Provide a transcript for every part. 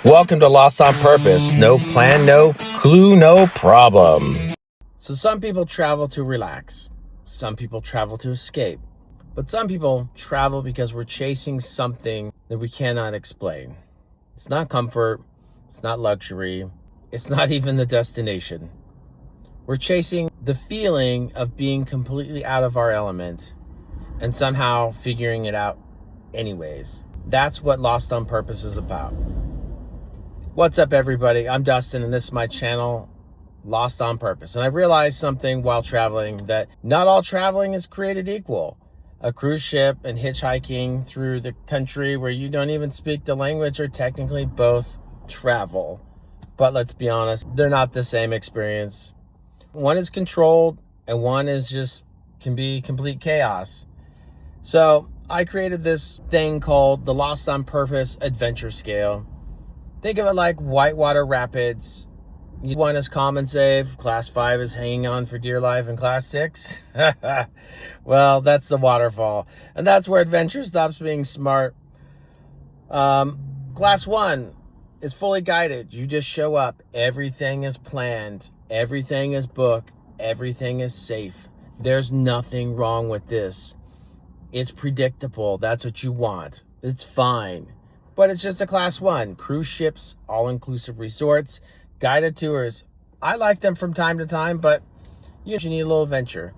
Welcome to Lost on Purpose. No plan, no clue, no problem. So some people travel to relax. Some people travel to escape. But some people travel because we're chasing something that we cannot explain. It's not comfort. It's not luxury. It's not even the destination. We're chasing the feeling of being completely out of our element and somehow figuring it out anyways. That's what Lost on Purpose is about. What's up, everybody? I'm Dustin, and this is my channel, Lost on Purpose. And I realized something while traveling, that not all traveling is created equal. A cruise ship and hitchhiking through the country where you don't even speak the language are technically both travel. But let's be honest, they're not the same experience. One is controlled and one is just can be complete chaos. So I created this thing called the Lost on Purpose Adventure Scale. Think of it like whitewater rapids. One is common safe, class 5 is hanging on for dear life, and class 6, well, that's the waterfall. And that's where adventure stops being smart. Class 1 is fully guided. You just show up. Everything is planned. Everything is booked. Everything is safe. There's nothing wrong with this. It's predictable. That's what you want. It's fine. But it's just a class 1. Cruise ships, all-inclusive resorts, guided tours. I like them from time to time, but you need a little adventure.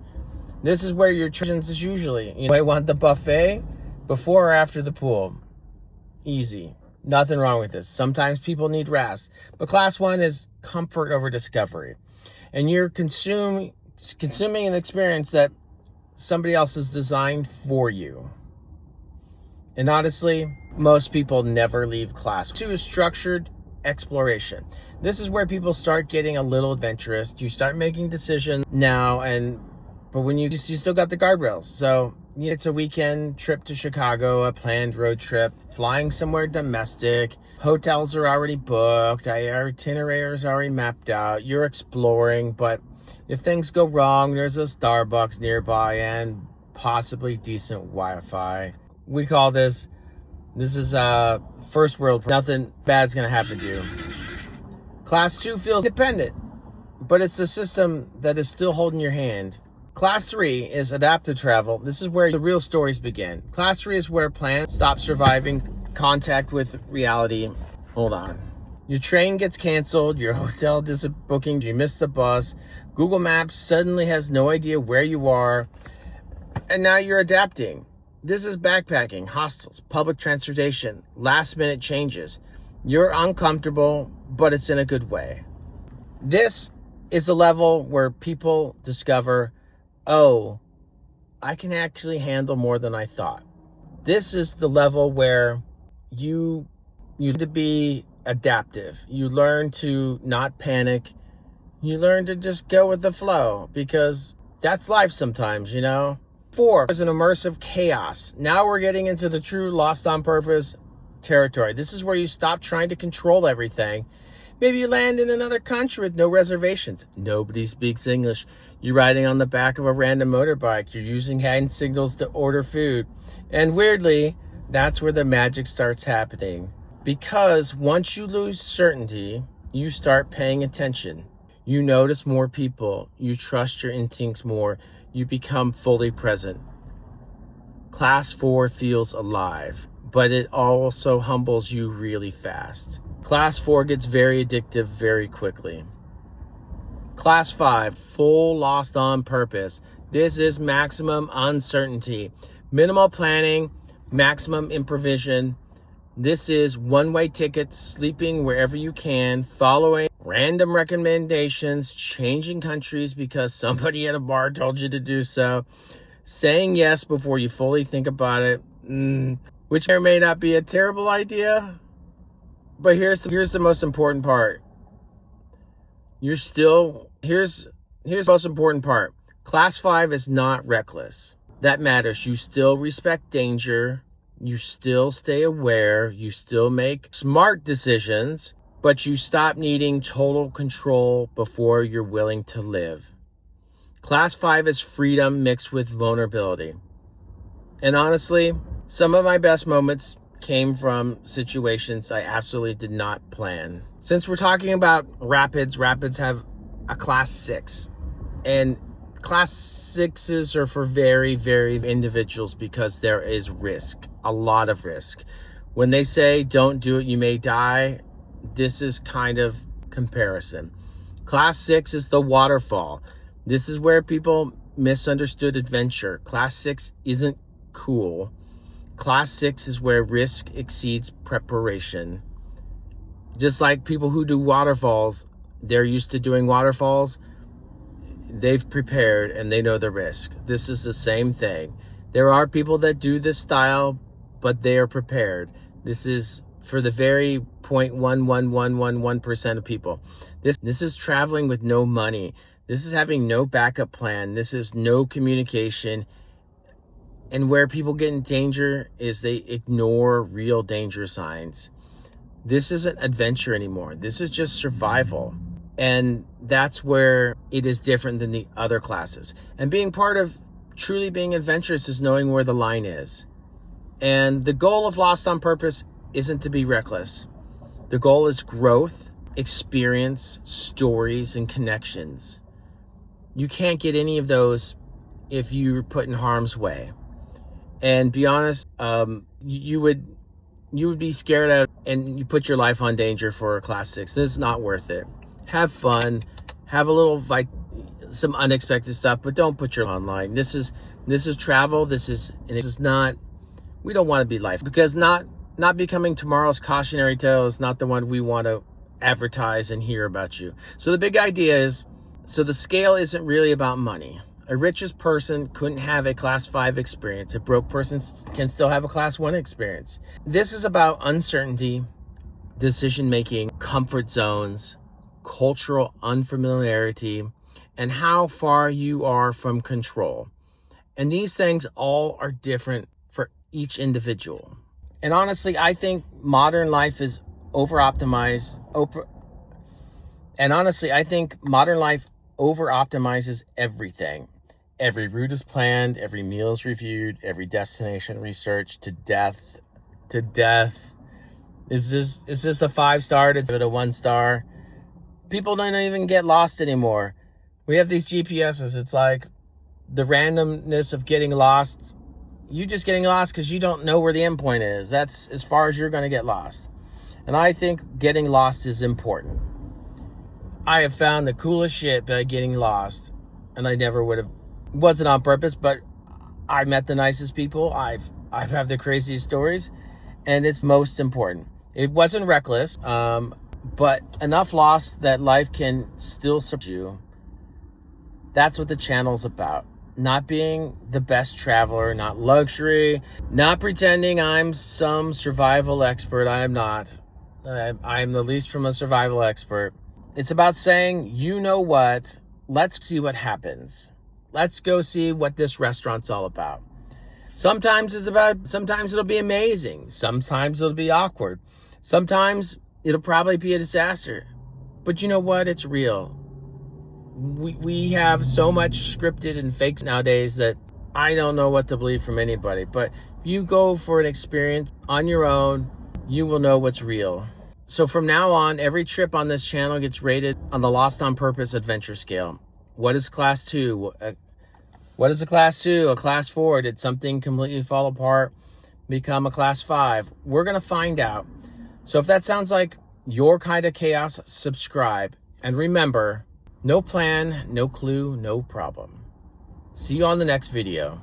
This is where your choice is usually. You might want the buffet before or after the pool. Easy. Nothing wrong with this. Sometimes people need rest. But class 1 is comfort over discovery. And you're consuming an experience that somebody else has designed for you. And honestly, most people never leave class 2 is structured exploration. This is where people start getting a little adventurous. You start making decisions now, but when you still got the guardrails. So it's a weekend trip to Chicago, a planned road trip, flying somewhere domestic. Hotels are already booked. Our itinerary is already mapped out. You're exploring, but if things go wrong, there's a Starbucks nearby and possibly decent Wi-Fi. We call this is first world. Nothing bad's gonna happen to you. Class 2 feels independent, but it's the system that is still holding your hand. Class 3 is adaptive travel. This is where the real stories begin. Class 3 is where plans stop surviving contact with reality. Hold on. Your train gets canceled, your hotel booking, you miss the bus, Google Maps suddenly has no idea where you are, and now you're adapting. This is backpacking, hostels, public transportation, last minute changes. You're uncomfortable, but it's in a good way. This is the level where people discover, oh, I can actually handle more than I thought. This is the level where you need to be adaptive. You learn to not panic. You learn to just go with the flow, because that's life sometimes, 4 is an immersive chaos. Now we're getting into the true Lost on Purpose territory. This is where you stop trying to control everything. Maybe you land in another country with no reservations. Nobody speaks English. You're riding on the back of a random motorbike. You're using hand signals to order food. And weirdly, that's where the magic starts happening. Because once you lose certainty, you start paying attention. You notice more people. You trust your instincts more. You become fully present. Class 4 feels alive, but it also humbles you really fast. Class 4 gets very addictive very quickly. Class 5, full Lost on Purpose. This is maximum uncertainty, minimal planning, maximum improvisation. This is one-way tickets, sleeping wherever you can, following random recommendations, changing countries because somebody at a bar told you to do so, saying yes before you fully think about it, which may or may not be a terrible idea. But here's the most important part. Here's the most important part. Class 5 is not reckless. That matters. You still respect danger. You still stay aware. You still make smart decisions, but you stop needing total control before you're willing to live. Class 5 is freedom mixed with vulnerability. And honestly, some of my best moments came from situations I absolutely did not plan. Since we're talking about rapids have a class 6. And class 6s are for very, very individuals because there is risk, a lot of risk. When they say don't do it, you may die, this is kind of comparison. Class 6 is the waterfall. This is where people misunderstood adventure. Class 6 isn't cool. Class 6 is where risk exceeds preparation. Just like people who do waterfalls, they're used to doing waterfalls. They've prepared and they know the risk. This is the same thing. There are people that do this style, but they are prepared. This is for the very 0.11111% of people. This is traveling with no money. This is having no backup plan. This is no communication. And where people get in danger is they ignore real danger signs. This isn't adventure anymore. This is just survival. And that's where it is different than the other classes. And being part of truly being adventurous is knowing where the line is. And the goal of Lost on Purpose isn't to be reckless. The goal is growth, experience, stories, and connections. You can't get any of those if you're put in harm's way. And be honest, you would be scared out and you put your life on danger for a class 6. This is not worth it. Have fun, have a little some unexpected stuff, but don't put your online. This is travel. This is not. We don't want to be life, because not becoming tomorrow's cautionary tale is not the one we want to advertise and hear about you. So the big idea is, so the scale isn't really about money. A richest person couldn't have a class 5 experience. A broke person can still have a class 1 experience. This is about uncertainty, decision making, comfort zones, cultural unfamiliarity, and how far you are from control. And these things all are different for each individual. And honestly, I think modern life is over-optimized. Modern life over-optimizes everything. Every route is planned, every meal is reviewed, every destination researched to death. Is this a 5-star? Is it a 1-star? People don't even get lost anymore. We have these GPSs. It's like the randomness of getting lost. You just getting lost because you don't know where the end point is. That's as far as you're going to get lost. And I think getting lost is important. I have found the coolest shit by getting lost. And I never would have, wasn't on purpose, but I met the nicest people. I've had the craziest stories, and it's most important. It wasn't reckless, but enough lost that life can still support you. That's what the channel's about. Not being the best traveler, not luxury, not pretending I'm some survival expert. I am not. I'm the least from a survival expert. It's about saying, you know what, let's see what happens. Let's go see what this restaurant's all about. Sometimes it'll be amazing. Sometimes it'll be awkward. Sometimes it'll probably be a disaster. But you know what? It's real. We have so much scripted and fakes nowadays that I don't know what to believe from anybody. But if you go for an experience on your own, you will know what's real. So from now on, every trip on this channel gets rated on the Lost on Purpose adventure scale. What is class 2? What is a class 2? A class 4? Did something completely fall apart, become a class 5? We're going to find out. So if that sounds like your kind of chaos, subscribe. And remember, no plan, no clue, no problem. See you on the next video.